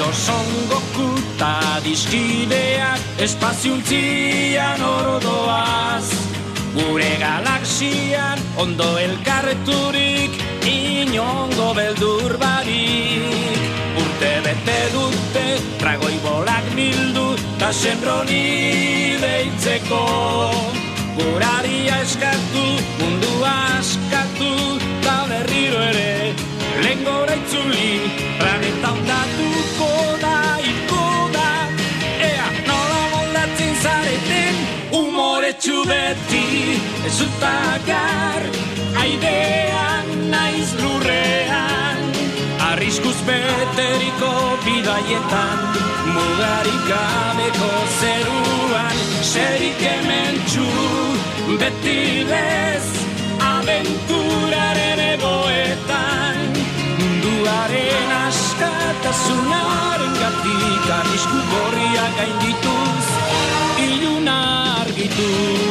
Son Goku ta dizkideak espaziontzian orodoaz. Gure galaxian ondo elkarreturik inongo beldur barik. Urte bete dute dragoi bolak bildu ta Shenroni deitzeko. Guraria eskatu, mundua askatu ta berriro ere lehen gora itzuli, planeta ondatuko da, hilko da. Ea, nola moldatzen zareten, umoretsu beti, ez zutagar, airean naiz lurrean. Arriskuz beteriko bidaietan, mugarik gabeko zeruan, serik hementsu, beti bez, abenturaren egoetan. Munduaren askatasunaren gatik arrisku gorriak gaindituz, iluna argituz.